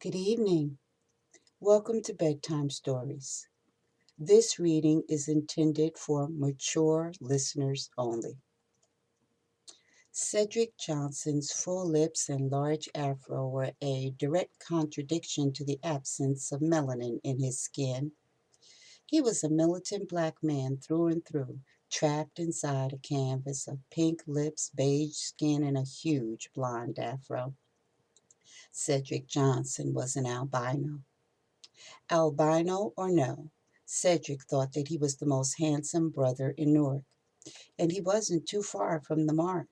Good evening. Welcome to Bedtime Stories. This reading is intended for mature listeners only. Cedric Johnson's full lips and large afro were a direct contradiction to the absence of melanin in his skin. He was a militant black man through and through, trapped inside a canvas of pink lips, beige skin, and a huge blonde afro. Cedric Johnson was an albino. Albino or no, Cedric thought that he was the most handsome brother in Newark, and he wasn't too far from the mark.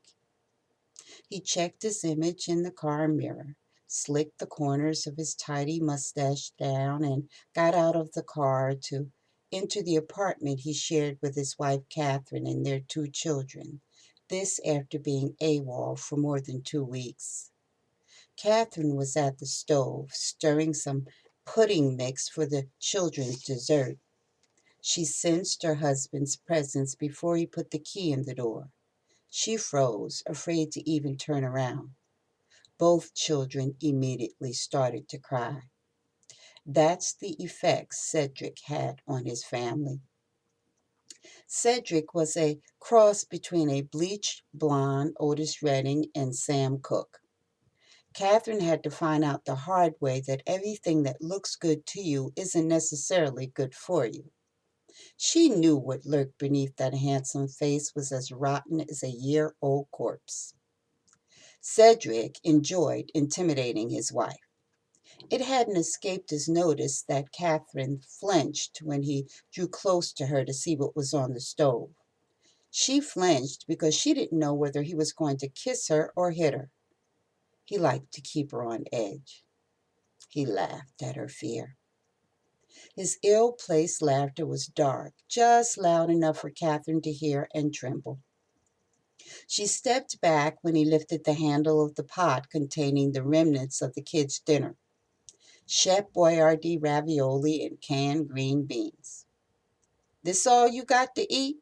He checked his image in the car mirror, slicked the corners of his tidy mustache down, and got out of the car to enter the apartment he shared with his wife Catherine and their two children, this after being AWOL for more than 2 weeks. Catherine was at the stove, stirring some pudding mix for the children's dessert. She sensed her husband's presence before he put the key in the door. She froze, afraid to even turn around. Both children immediately started to cry. That's the effect Cedric had on his family. Cedric was a cross between a bleached blonde Otis Redding and Sam Cooke. Catherine had to find out the hard way that everything that looks good to you isn't necessarily good for you. She knew what lurked beneath that handsome face was as rotten as a year-old corpse. Cedric enjoyed intimidating his wife. It hadn't escaped his notice that Catherine flinched when he drew close to her to see what was on the stove. She flinched because she didn't know whether he was going to kiss her or hit her. He liked to keep her on edge. He laughed at her fear. His ill-placed laughter was dark, just loud enough for Catherine to hear and tremble. She stepped back when he lifted the handle of the pot containing the remnants of the kids' dinner: Chef Boyardee ravioli and canned green beans. "This all you got to eat?"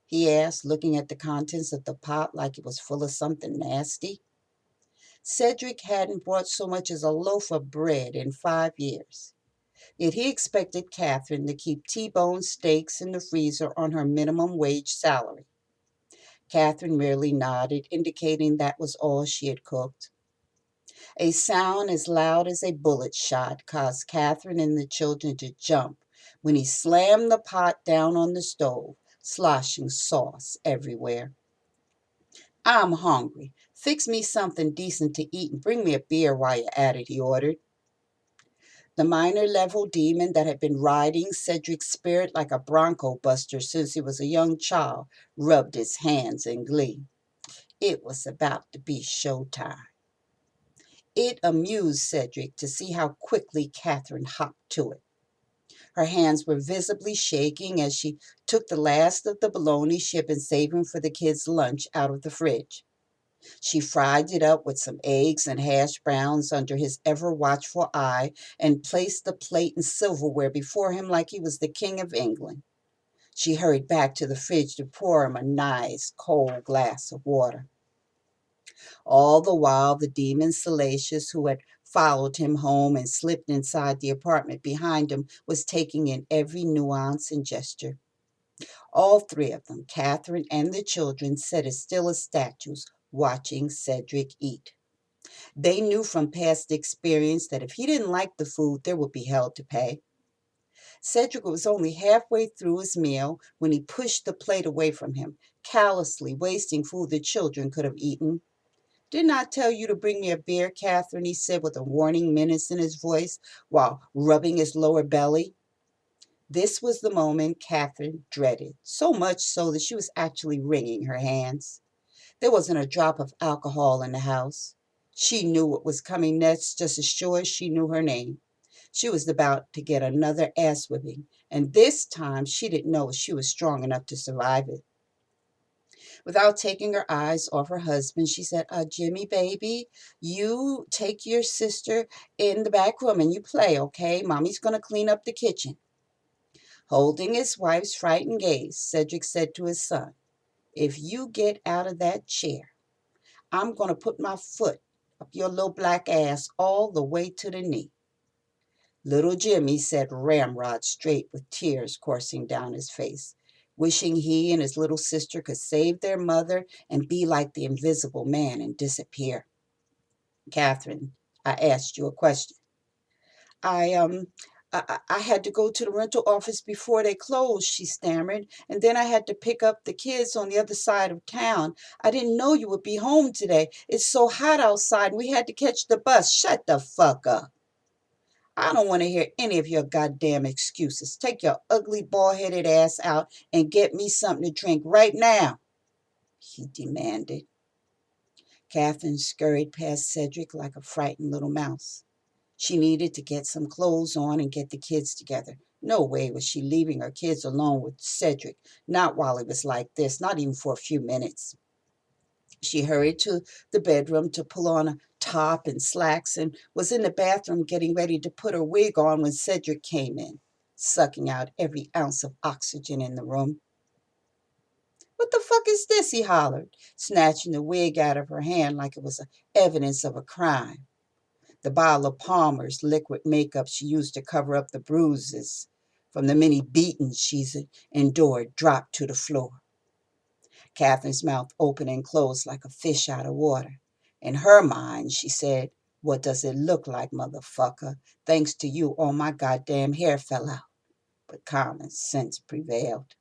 he asked, looking at the contents of the pot like it was full of something nasty. Cedric hadn't bought so much as a loaf of bread in 5 years. Yet he expected Catherine to keep T-bone steaks in the freezer on her minimum wage salary. Catherine merely nodded, indicating that was all she had cooked. A sound as loud as a bullet shot caused Catherine and the children to jump when he slammed the pot down on the stove, sloshing sauce everywhere. "I'm hungry. Fix me something decent to eat and bring me a beer while you're at it," he ordered. The minor level demon that had been riding Cedric's spirit like a bronco buster since he was a young child rubbed its hands in glee. It was about to be showtime. It amused Cedric to see how quickly Catherine hopped to it. Her hands were visibly shaking as she took the last of the bologna she had been saving for the kids' lunch out of the fridge. She fried it up with some eggs and hash browns under his ever watchful eye and placed the plate and silverware before him like he was the King of England. She hurried back to the fridge to pour him a nice cold glass of water. All the while, the demon Salacious, who had followed him home and slipped inside the apartment behind him, was taking in every nuance and gesture. All three of them, Catherine and the children, sat as still as statues, watching Cedric eat. They knew from past experience that if he didn't like the food, there would be hell to pay. Cedric was only halfway through his meal when he pushed the plate away from him, callously wasting food the children could have eaten. "Didn't I tell you to bring me a beer, Catherine?" he said with a warning menace in his voice while rubbing his lower belly. This was the moment Catherine dreaded, so much so that she was actually wringing her hands. There wasn't a drop of alcohol in the house. She knew what was coming next just as sure as she knew her name. She was about to get another ass whipping, and this time she didn't know if she was strong enough to survive it. Without taking her eyes off her husband, she said, "Jimmy, baby, you take your sister in the back room and you play, okay? Mommy's going to clean up the kitchen." Holding his wife's frightened gaze, Cedric said to his son, "If you get out of that chair, I'm going to put my foot up your little black ass all the way to the knee. Little Jimmy sat ramrod straight with tears coursing down his face, wishing he and his little sister could save their mother and be like the invisible man and disappear. Catherine, I asked you a question. I I had to go to the rental office before they closed, she stammered, and then I had to pick up the kids on the other side of town. I didn't know you would be home today. It's so hot outside, and we had to catch the bus. Shut the fuck up. I don't want to hear any of your goddamn excuses. Take your ugly, bald headed ass out and get me something to drink right now, he demanded. Catherine scurried past Cedric like a frightened little mouse. She needed to get some clothes on and get the kids together. No way was she leaving her kids alone with Cedric, not while it was like this, not even for a few minutes. She hurried to the bedroom to pull on a top and slacks and was in the bathroom getting ready to put her wig on when Cedric came in, sucking out every ounce of oxygen in the room. What the fuck is this? He hollered, snatching the wig out of her hand like it was evidence of a crime. The bottle of Palmer's liquid makeup she used to cover up the bruises from the many beatings she's endured dropped to the floor. Catherine's mouth opened and closed like a fish out of water. In her mind, she said, "What does it look like, motherfucker? Thanks to you, all my goddamn hair fell out." But common sense prevailed.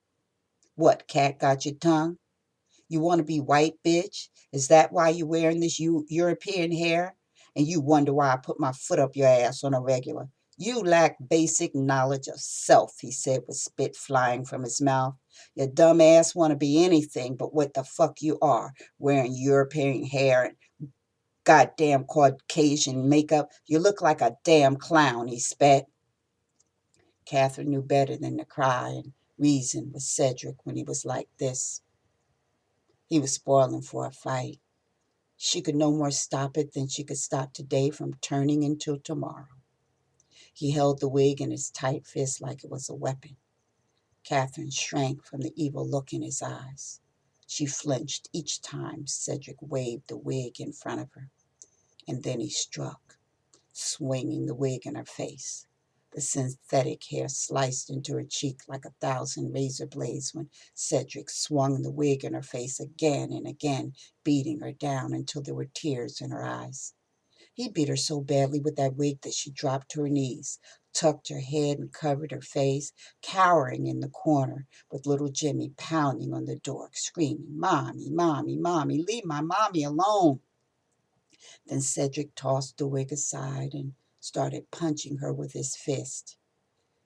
What, cat got your tongue? You want to be white, bitch? Is that why you're wearing this European hair? And you wonder why I put my foot up your ass on a regular? You lack basic knowledge of self, he said with spit flying from his mouth. Your dumb ass want to be anything but what the fuck you are, wearing European hair and goddamn Caucasian makeup. You look like a damn clown, he spat. Catherine knew better than to cry and reason with Cedric when he was like this. He was spoiling for a fight. She could no more stop it than she could stop today from turning into tomorrow. He held the wig in his tight fist like it was a weapon. Catherine shrank from the evil look in his eyes. She flinched each time Cedric waved the wig in front of her. And then he struck, swinging the wig in her face. The synthetic hair sliced into her cheek like 1,000 razor blades when Cedric swung the wig in her face again and again, beating her down until there were tears in her eyes. He beat her so badly with that wig that she dropped to her knees, tucked her head and covered her face, cowering in the corner with little Jimmy pounding on the door, screaming, "Mommy, Mommy, Mommy, leave my mommy alone." Then Cedric tossed the wig aside and started punching her with his fist.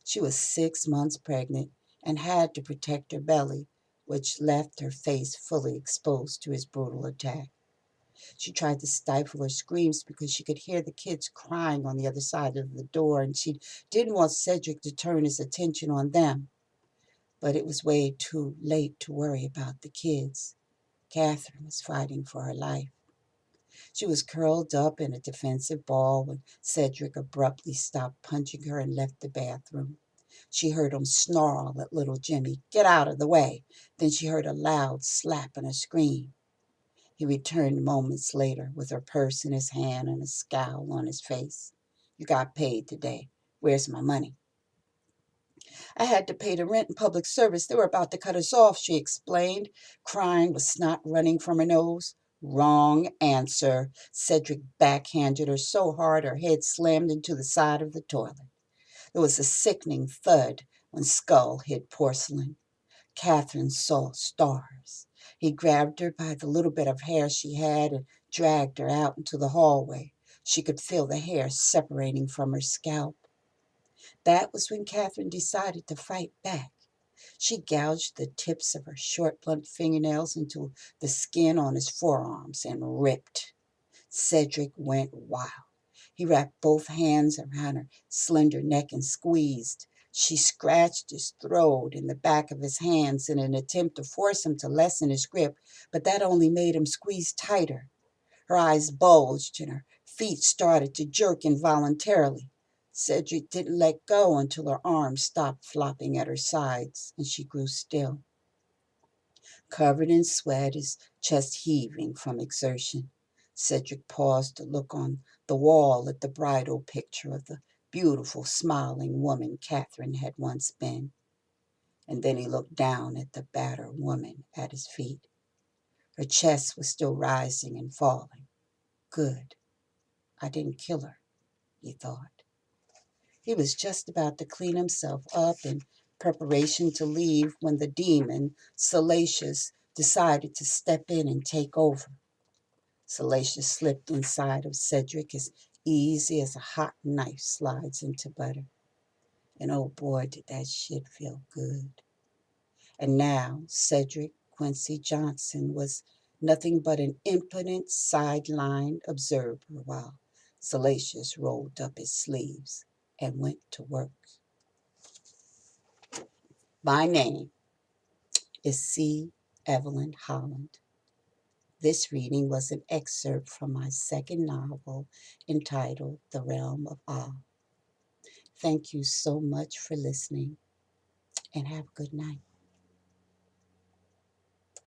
She was 6 months pregnant and had to protect her belly, which left her face fully exposed to his brutal attack. She tried to stifle her screams because she could hear the kids crying on the other side of the door, and she didn't want Cedric to turn his attention on them. But it was way too late to worry about the kids. Catherine was fighting for her life. She was curled up in a defensive ball when Cedric abruptly stopped punching her and left the bathroom. She heard him snarl at little Jimmy, "Get out of the way." Then she heard a loud slap and a scream. He returned moments later with her purse in his hand and a scowl on his face. "You got paid today. Where's my money?" "I had to pay the rent and public service. They were about to cut us off," she explained, crying with snot running from her nose. "Wrong answer." Cedric backhanded her so hard her head slammed into the side of the toilet. There was a sickening thud when skull hit porcelain. Catherine saw stars. He grabbed her by the little bit of hair she had and dragged her out into the hallway. She could feel the hair separating from her scalp. That was when Catherine decided to fight back. She gouged the tips of her short, blunt fingernails into the skin on his forearms and ripped. Cedric went wild. He wrapped both hands around her slender neck and squeezed. She scratched his throat and the back of his hands in an attempt to force him to lessen his grip, but that only made him squeeze tighter. Her eyes bulged and her feet started to jerk involuntarily. Cedric didn't let go until her arms stopped flopping at her sides and she grew still. Covered in sweat, his chest heaving from exertion, Cedric paused to look on the wall at the bridal picture of the beautiful, smiling woman Catherine had once been. And then he looked down at the battered woman at his feet. Her chest was still rising and falling. Good. I didn't kill her, he thought. He was just about to clean himself up in preparation to leave when the demon, Salacious, decided to step in and take over. Salacious slipped inside of Cedric as easy as a hot knife slides into butter. And oh boy, did that shit feel good. And now Cedric Quincy Johnson was nothing but an impotent sideline observer while Salacious rolled up his sleeves and went to work. My name is C. Evelyn-Holland. This reading was an excerpt from my second novel entitled The Realm of Awe. Thank you so much for listening and have a good night.